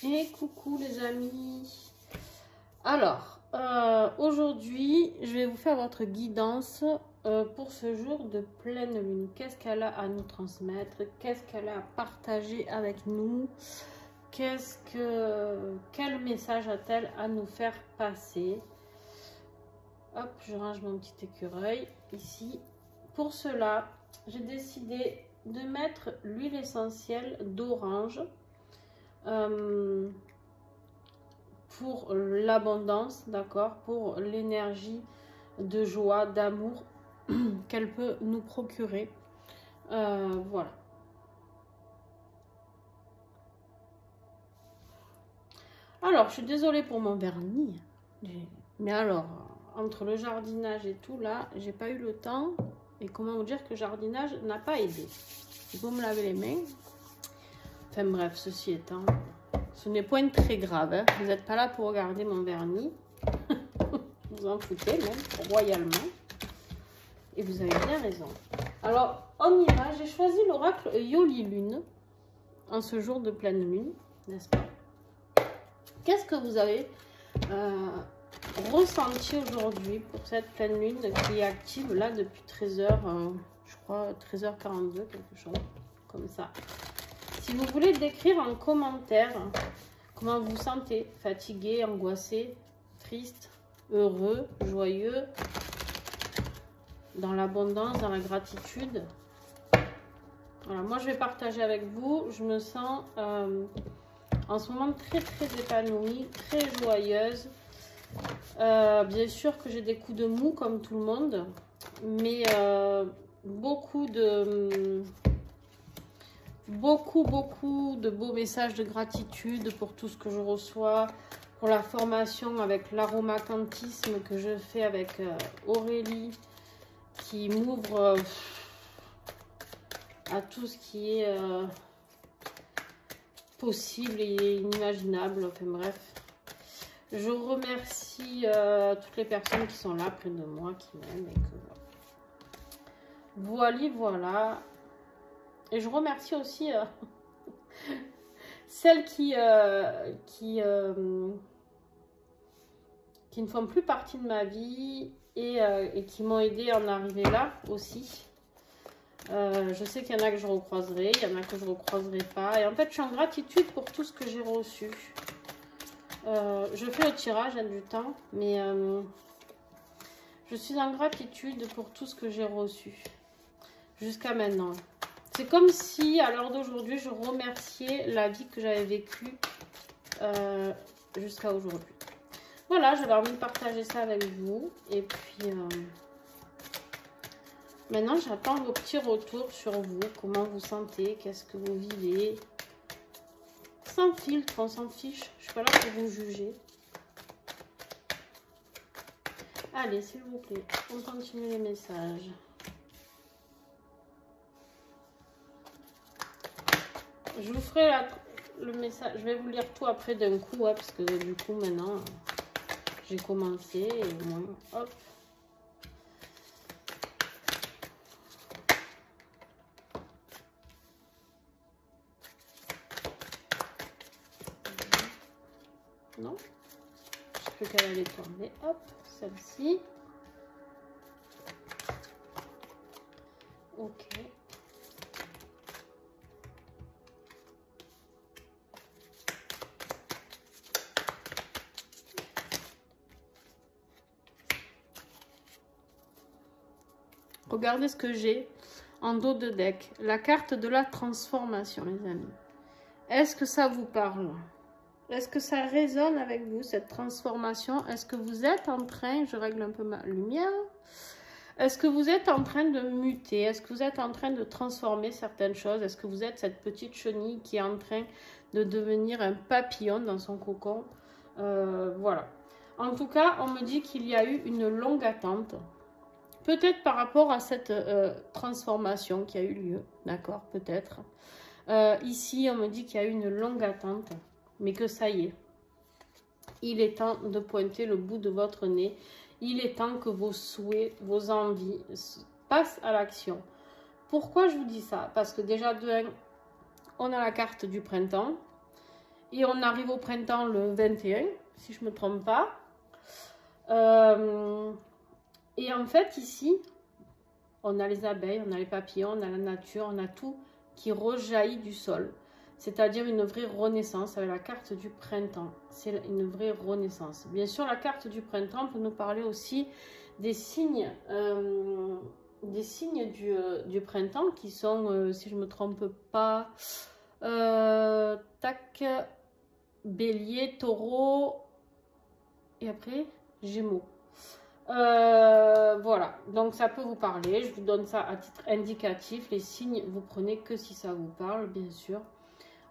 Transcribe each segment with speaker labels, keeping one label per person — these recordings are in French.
Speaker 1: Et coucou les amis. Alors, aujourd'hui, je vais vous faire votre guidance pour ce jour de pleine lune. Qu'est-ce qu'elle a à nous transmettre? Qu'est-ce qu'elle a à partager avec nous? Quel message a-t-elle à nous faire passer? Hop, je range mon petit écureuil ici. Pour cela, j'ai décidé de mettre l'huile essentielle d'orange pour l'abondance, d'accord, pour l'énergie de joie, d'amour qu'elle peut nous procurer. Voilà. Alors, je suis désolée pour mon vernis, mais alors, entre le jardinage et tout, là, j'ai pas eu le temps. Et comment vous dire que le jardinage n'a pas aidé. Il faut me laver les mains. Enfin bref, ceci étant, ce n'est point très grave. Hein. Vous n'êtes pas là pour regarder mon vernis. Vous en foutez même, royalement. Et vous avez bien raison. Alors, on y va. J'ai choisi l'oracle Yoli Lune en ce jour de pleine lune, n'est-ce pas? Qu'est-ce que vous avez ressenti aujourd'hui pour cette pleine lune qui est active là depuis 13h, je crois 13h42, quelque chose comme ça. Si vous voulez décrire en commentaire comment vous vous sentez, fatigué, angoissé, triste, heureux, joyeux, dans l'abondance, dans la gratitude. Voilà, moi je vais partager avec vous, je me sens en ce moment très épanouie, très joyeuse. Bien sûr que j'ai des coups de mou comme tout le monde, mais beaucoup de beaux messages de gratitude pour tout ce que je reçois, pour la formation avec l'aromacantisme que je fais avec Aurélie, qui m'ouvre à tout ce qui est possible et inimaginable, enfin bref. Je remercie toutes les personnes qui sont là près de moi, qui m'aiment et que voilà. Et je remercie aussi celles qui ne font plus partie de ma vie et qui m'ont aidé à en arriver là aussi. Je sais qu'il y en a que je recroiserai, il y en a que je ne recroiserai pas. Et en fait, je suis en gratitude pour tout ce que j'ai reçu. Je fais le tirage du temps, mais je suis en gratitude pour tout ce que j'ai reçu jusqu'à maintenant. C'est comme si, à l'heure d'aujourd'hui, je remerciais la vie que j'avais vécue jusqu'à aujourd'hui. Voilà, j'avais envie de partager ça avec vous. Et puis, maintenant, j'attends vos petits retours sur vous. Comment vous sentez? Qu'est-ce que vous vivez? Sans filtre, on s'en fiche. Je suis pas là pour vous juger. Allez, s'il vous plaît, on continue les messages. Je vous ferai le message. Je vais vous lire tout après d'un coup, parce que du coup, maintenant, j'ai commencé. Et moi, hop. Non, je sais qu'elle allait tomber. Hop, celle-ci. Ok. Regardez ce que j'ai en dos de deck. La carte de la transformation, les amis. Est-ce que ça vous parle? Est-ce que ça résonne avec vous, cette transformation? Est-ce que vous êtes en train, je règle un peu ma lumière, est-ce que vous êtes en train de muter? Est-ce que vous êtes en train de transformer certaines choses? Est-ce que vous êtes cette petite chenille qui est en train de devenir un papillon dans son cocon? Voilà. En tout cas, on me dit qu'il y a eu une longue attente. Peut-être par rapport à cette transformation qui a eu lieu. D'accord, peut-être. Ici, on me dit qu'il y a eu une longue attente. Mais que ça y est, il est temps de pointer le bout de votre nez. Il est temps que vos souhaits, vos envies passent à l'action. Pourquoi je vous dis ça? Parce que déjà, de un, on a la carte du printemps. Et on arrive au printemps le 21, si je ne me trompe pas. Et en fait, ici, on a les abeilles, on a les papillons, on a la nature, on a tout qui rejaillit du sol. C'est-à-dire une vraie renaissance avec la carte du printemps. C'est une vraie renaissance. Bien sûr, la carte du printemps peut nous parler aussi des signes du printemps qui sont, si je ne me trompe pas, tac, bélier, taureau et après gémeaux. Voilà, donc ça peut vous parler. Je vous donne ça à titre indicatif. Les signes, vous prenez que si ça vous parle, bien sûr.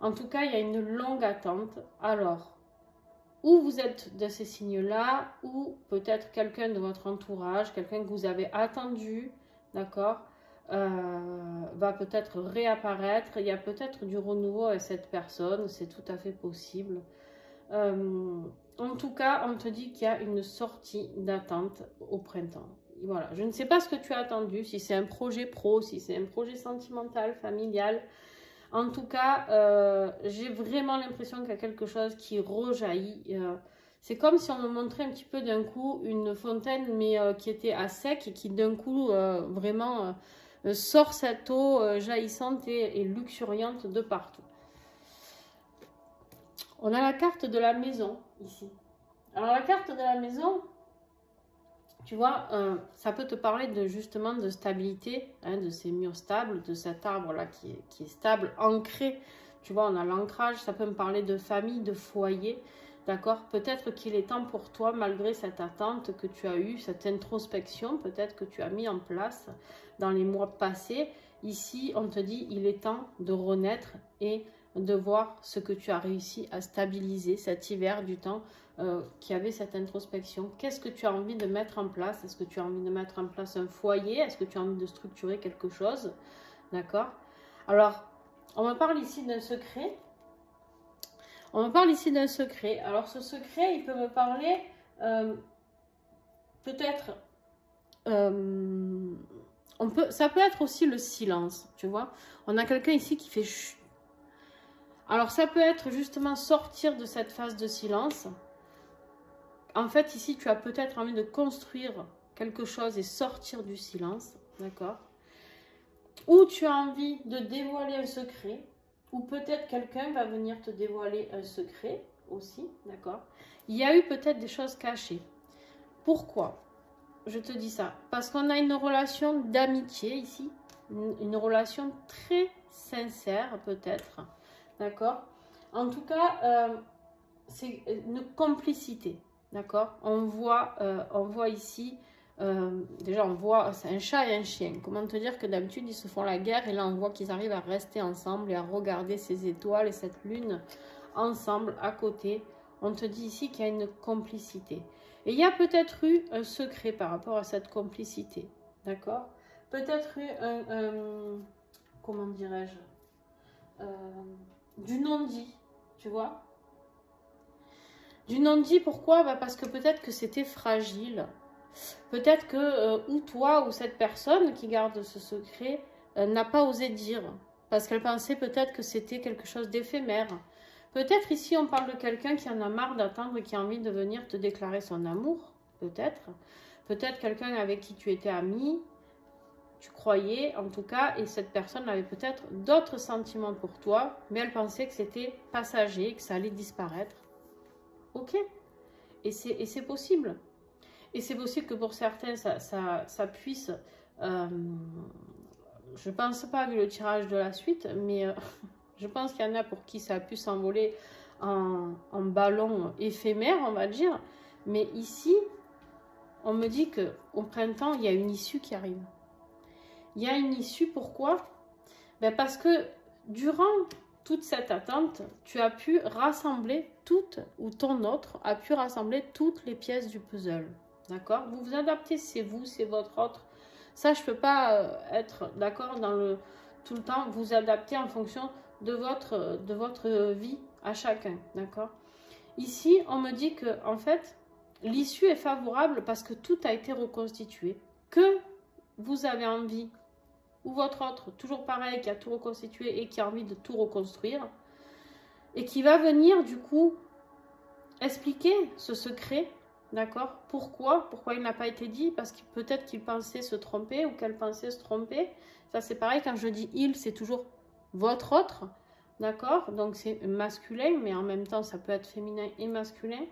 Speaker 1: En tout cas, il y a une longue attente. Alors, ou vous êtes de ces signes-là, ou peut-être quelqu'un de votre entourage, quelqu'un que vous avez attendu, d'accord, va peut-être réapparaître. Il y a peut-être du renouveau avec cette personne, c'est tout à fait possible. En tout cas, on te dit qu'il y a une sortie d'attente au printemps. Voilà, je ne sais pas ce que tu as attendu, si c'est un projet pro, si c'est un projet sentimental, familial. En tout cas, j'ai vraiment l'impression qu'il y a quelque chose qui rejaillit. C'est comme si on me montrait un petit peu d'un coup une fontaine, mais qui était à sec et qui d'un coup vraiment sort cette eau jaillissante et luxuriante de partout. On a la carte de la maison ici. Alors la carte de la maison, tu vois, ça peut te parler de justement de stabilité, hein, de ces murs stables, de cet arbre-là qui est stable, ancré. Tu vois, on a l'ancrage, ça peut me parler de famille, de foyer, d'accord? Peut-être qu'il est temps pour toi, malgré cette attente que tu as eue, cette introspection, peut-être que tu as mis en place dans les mois passés. Ici, on te dit, il est temps de renaître et de voir ce que tu as réussi à stabiliser cet hiver du temps qui avait cette introspection. Qu'est-ce que tu as envie de mettre en place? Est-ce que tu as envie de mettre en place un foyer? Est-ce que tu as envie de structurer quelque chose? D'accord? Alors, on me parle ici d'un secret. On me parle ici d'un secret. Alors, ce secret, il peut me parler peut-être... ça peut être aussi le silence, tu vois. On a quelqu'un ici qui fait chut. Alors, ça peut être justement sortir de cette phase de silence. En fait, ici, tu as peut-être envie de construire quelque chose et sortir du silence, d'accord? Ou tu as envie de dévoiler un secret, ou peut-être quelqu'un va venir te dévoiler un secret aussi, d'accord? Il y a eu peut-être des choses cachées. Pourquoi je te dis ça? Parce qu'on a une relation d'amitié ici, une relation très sincère peut-être, d'accord? En tout cas, c'est une complicité. D'accord, on voit ici, déjà on voit, c'est un chat et un chien. Comment te dire que d'habitude ils se font la guerre et là on voit qu'ils arrivent à rester ensemble et à regarder ces étoiles et cette lune ensemble à côté. On te dit ici qu'il y a une complicité. Et il y a peut-être eu un secret par rapport à cette complicité. D'accord, peut-être eu comment dirais-je, du non-dit, tu vois. Du non-dit, pourquoi? Parce que peut-être que c'était fragile. Peut-être que ou toi ou cette personne qui garde ce secret n'a pas osé dire. Parce qu'elle pensait peut-être que c'était quelque chose d'éphémère. Peut-être ici on parle de quelqu'un qui en a marre d'attendre et qui a envie de venir te déclarer son amour. Peut-être. Peut-être quelqu'un avec qui tu étais ami. Tu croyais en tout cas. Et cette personne avait peut-être d'autres sentiments pour toi. Mais elle pensait que c'était passager, que ça allait disparaître. Ok, et c'est possible. Et c'est possible que pour certains, ça puisse... je pense pas vu le tirage de la suite, mais je pense qu'il y en a pour qui ça a pu s'envoler en ballon éphémère, on va dire. Mais ici, on me dit qu'au printemps, il y a une issue qui arrive. Il y a une issue, pourquoi? Ben parce que durant... toute cette attente, tu as pu rassembler toutes, ou ton autre a pu rassembler toutes les pièces du puzzle. D'accord? Vous vous adaptez, c'est vous, c'est votre autre. Ça, je ne peux pas être d'accord dans tout le temps, vous adapter en fonction de votre vie à chacun. D'accord? Ici, on me dit que, en fait, l'issue est favorable parce que tout a été reconstitué. Que vous avez envie ou votre autre, toujours pareil, qui a tout reconstitué et qui a envie de tout reconstruire, et qui va venir du coup expliquer ce secret, d'accord? Pourquoi il n'a pas été dit? Parce que peut-être qu'il pensait se tromper ou qu'elle pensait se tromper. Ça c'est pareil, quand je dis il, c'est toujours votre autre, d'accord? Donc c'est masculin, mais en même temps ça peut être féminin et masculin.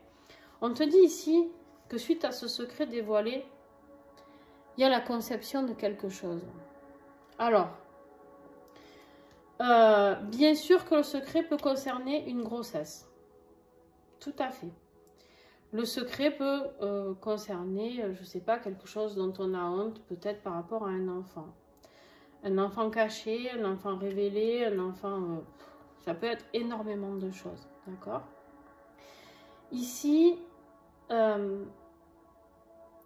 Speaker 1: On te dit ici que suite à ce secret dévoilé, il y a la conception de quelque chose. Alors, bien sûr que le secret peut concerner une grossesse. Tout à fait. Le secret peut concerner, je ne sais pas, quelque chose dont on a honte, peut-être par rapport à un enfant. Un enfant caché, un enfant révélé, un enfant... ça peut être énormément de choses, d'accord? Ici,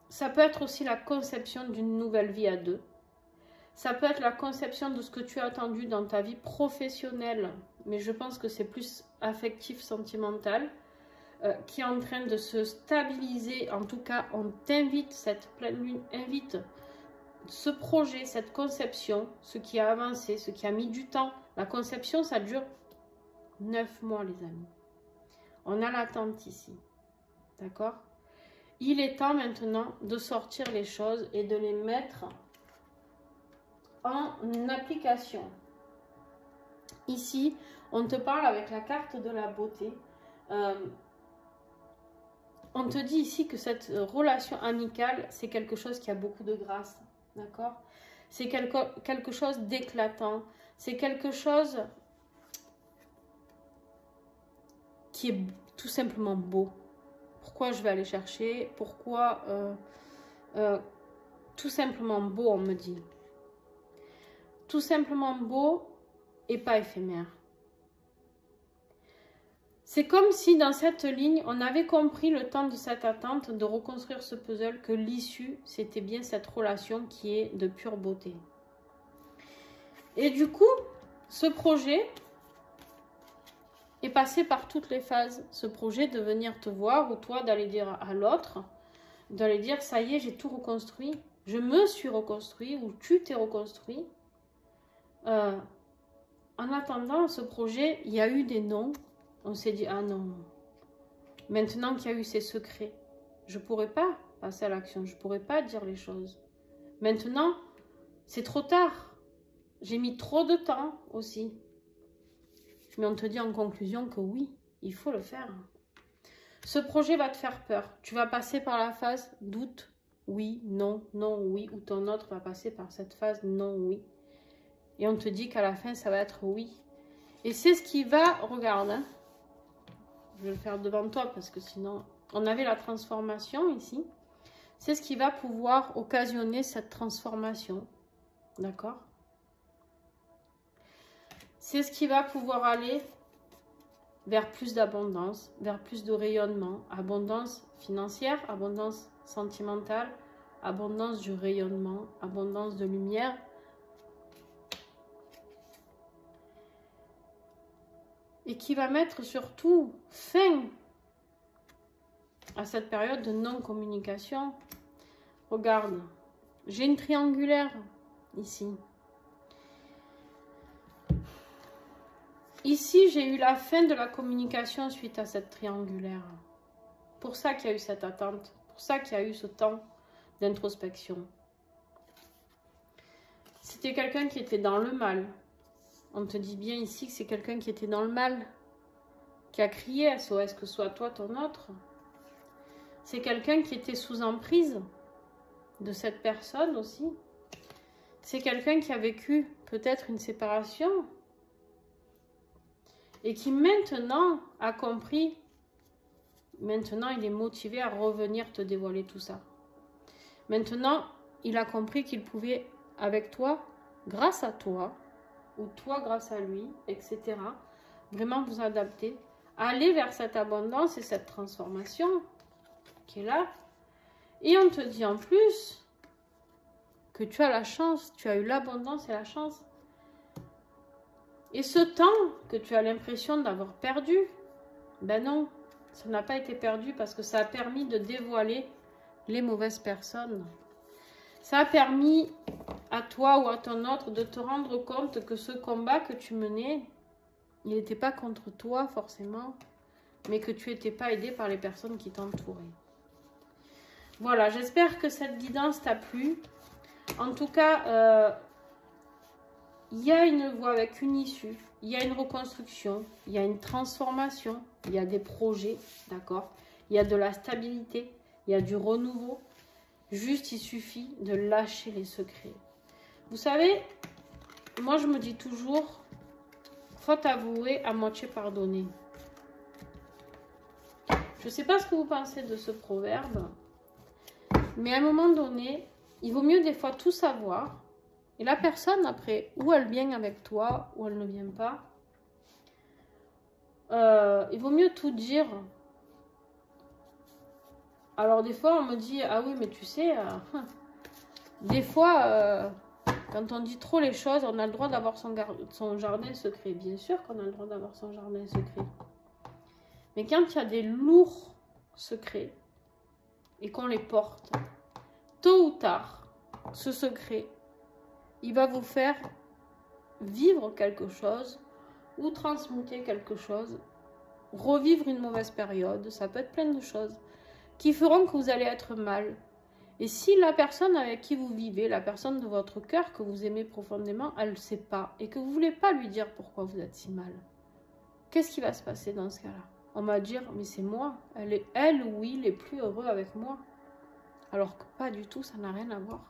Speaker 1: ça peut être aussi la conception d'une nouvelle vie à deux. Ça peut être la conception de ce que tu as attendu dans ta vie professionnelle, mais je pense que c'est plus affectif, sentimental, qui est en train de se stabiliser. En tout cas, on t'invite, cette pleine lune invite ce projet, cette conception, ce qui a avancé, ce qui a mis du temps. La conception, ça dure 9 mois, les amis. On a l'attente ici, d'accord? Il est temps maintenant de sortir les choses et de les mettre en application. Ici, on te parle avec la carte de la beauté. On te dit ici que cette relation amicale, c'est quelque chose qui a beaucoup de grâce. D'accord? C'est quelque chose d'éclatant. C'est quelque chose qui est tout simplement beau. Pourquoi je vais aller chercher? Pourquoi tout simplement beau, on me dit. Tout simplement beau et pas éphémère. C'est comme si dans cette ligne, on avait compris le temps de cette attente, de reconstruire ce puzzle, que l'issue, c'était bien cette relation qui est de pure beauté. Et du coup, ce projet est passé par toutes les phases. Ce projet de venir te voir, ou toi d'aller dire à l'autre, d'aller dire, ça y est, j'ai tout reconstruit, je me suis reconstruit, ou tu t'es reconstruit. En attendant ce projet, il y a eu des noms. On s'est dit, ah non, maintenant qu'il y a eu ces secrets, je ne pourrais pas passer à l'action, je ne pourrais pas dire les choses. Maintenant, c'est trop tard. J'ai mis trop de temps aussi. Mais on te dit en conclusion que oui, il faut le faire. Ce projet va te faire peur. Tu vas passer par la phase doute, oui, non, non, oui, ou ton autre va passer par cette phase non, oui. Et on te dit qu'à la fin, ça va être oui. Et c'est ce qui va, regarde, hein, je vais le faire devant toi parce que sinon, on avait la transformation ici. C'est ce qui va pouvoir occasionner cette transformation. D'accord? C'est ce qui va pouvoir aller vers plus d'abondance, vers plus de rayonnement. Abondance financière, abondance sentimentale, abondance du rayonnement, abondance de lumière. Et qui va mettre surtout fin à cette période de non-communication. Regarde, j'ai une triangulaire ici. Ici, j'ai eu la fin de la communication suite à cette triangulaire. Pour ça qu'il y a eu cette attente, pour ça qu'il y a eu ce temps d'introspection. C'était quelqu'un qui était dans le mal. On te dit bien ici que c'est quelqu'un qui était dans le mal, qui a crié SOS, que ce soit toi, ton autre. C'est quelqu'un qui était sous emprise de cette personne aussi. C'est quelqu'un qui a vécu peut-être une séparation et qui maintenant a compris, maintenant il est motivé à revenir te dévoiler tout ça. Maintenant, il a compris qu'il pouvait, avec toi, grâce à toi, ou toi grâce à lui, etc. Vraiment vous adapter, aller vers cette abondance et cette transformation qui est là. Et on te dit en plus que tu as la chance, tu as eu l'abondance et la chance. Et ce temps que tu as l'impression d'avoir perdu, ben non, ça n'a pas été perdu parce que ça a permis de dévoiler les mauvaises personnes. Ça a permis à toi ou à ton autre de te rendre compte que ce combat que tu menais, il n'était pas contre toi forcément, mais que tu n'étais pas aidé par les personnes qui t'entouraient. Voilà, j'espère que cette guidance t'a plu. En tout cas, il y a une voie avec une issue, il y a une reconstruction, il y a une transformation, il y a des projets, d'accord? Il y a de la stabilité, il y a du renouveau. Juste, il suffit de lâcher les secrets. Vous savez, moi je me dis toujours, faute avouée, à moitié pardonnée. Je ne sais pas ce que vous pensez de ce proverbe, mais à un moment donné, il vaut mieux des fois tout savoir. Et la personne, après, ou elle vient avec toi, ou elle ne vient pas. Il vaut mieux tout dire. Alors, des fois, on me dit, ah oui, mais tu sais, des fois, quand on dit trop les choses, on a le droit d'avoir son jardin secret. Bien sûr qu'on a le droit d'avoir son jardin secret. Mais quand il y a des lourds secrets, et qu'on les porte, tôt ou tard, ce secret, il va vous faire vivre quelque chose ou transmuter quelque chose, revivre une mauvaise période, ça peut être plein de choses qui feront que vous allez être mal. Et si la personne avec qui vous vivez, la personne de votre cœur que vous aimez profondément, elle ne sait pas et que vous ne voulez pas lui dire pourquoi vous êtes si mal, qu'est-ce qui va se passer dans ce cas-là? On va dire, mais c'est moi, elle ou il est plus heureux avec moi. Alors que pas du tout, ça n'a rien à voir.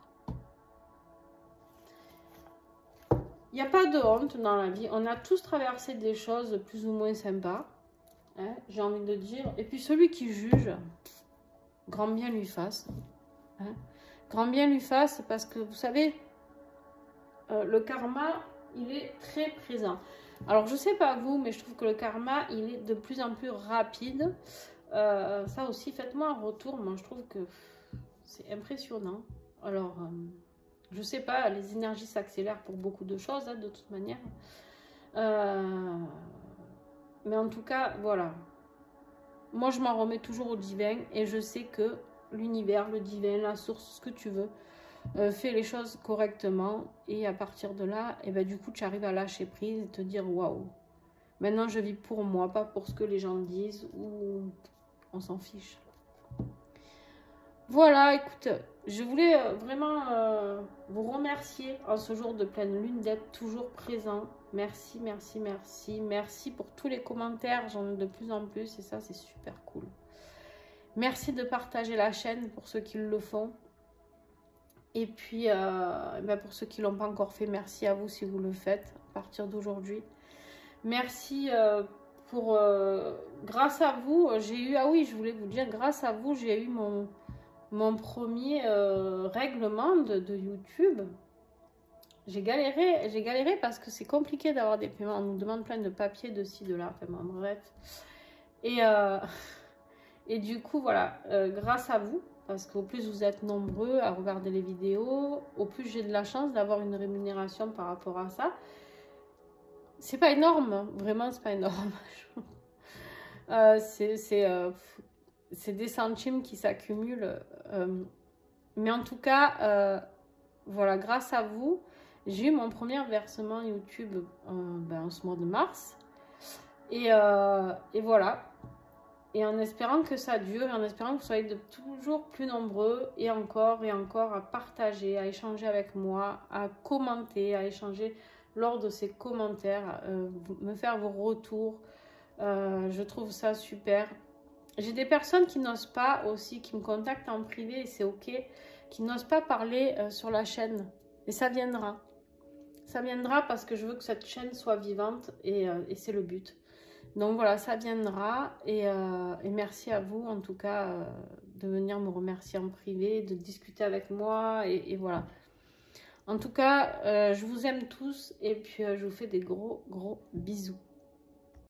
Speaker 1: Il n'y a pas de honte dans la vie. On a tous traversé des choses plus ou moins sympas. Hein, j'ai envie de dire. Et puis celui qui juge, grand bien lui fasse. Hein, grand bien lui fasse parce que vous savez, le karma, il est très présent. Alors je ne sais pas vous, mais je trouve que le karma, il est de plus en plus rapide. Ça aussi, faites-moi un retour. Moi, je trouve que c'est impressionnant. Alors... je sais pas, les énergies s'accélèrent pour beaucoup de choses, hein, de toute manière. Mais en tout cas, voilà. Moi, je m'en remets toujours au divin. Et je sais que l'univers, le divin, la source, ce que tu veux, fait les choses correctement. Et à partir de là, et ben, du coup, tu arrives à lâcher prise et te dire, waouh. Maintenant, je vis pour moi, pas pour ce que les gens disent ou on s'en fiche. Voilà, écoute, je voulais vraiment vous remercier en ce jour de pleine lune d'être toujours présent. Merci, merci, merci. Merci pour tous les commentaires, j'en ai de plus en plus et ça, c'est super cool. Merci de partager la chaîne pour ceux qui le font. Et puis, ben pour ceux qui ne l'ont pas encore fait, merci à vous si vous le faites à partir d'aujourd'hui. Merci pour... grâce à vous, j'ai eu... Ah oui, je voulais vous dire, grâce à vous, j'ai eu mon premier règlement de YouTube. J'ai galéré parce que c'est compliqué d'avoir des paiements. On nous demande plein de papiers de ci, de là, enfin bon, bref. Et du coup, voilà, grâce à vous, parce qu'au plus vous êtes nombreux à regarder les vidéos, au plus j'ai de la chance d'avoir une rémunération par rapport à ça. C'est pas énorme, hein, vraiment, c'est pas énorme. C'est des centimes qui s'accumulent. Mais en tout cas, voilà, grâce à vous, j'ai eu mon premier versement YouTube en ce mois de mars. Et voilà. Et en espérant que ça dure, et en espérant que vous soyez de toujours plus nombreux, et encore à partager, à échanger avec moi, à commenter, à échanger lors de ces commentaires, me faire vos retours. Je trouve ça super. J'ai des personnes qui n'osent pas aussi, qui me contactent en privé, et c'est ok, qui n'osent pas parler sur la chaîne. Et ça viendra. Ça viendra parce que je veux que cette chaîne soit vivante, et c'est le but. Donc voilà, ça viendra. Et merci à vous, en tout cas, de venir me remercier en privé, de discuter avec moi, et voilà. En tout cas, je vous aime tous, et puis je vous fais des gros bisous.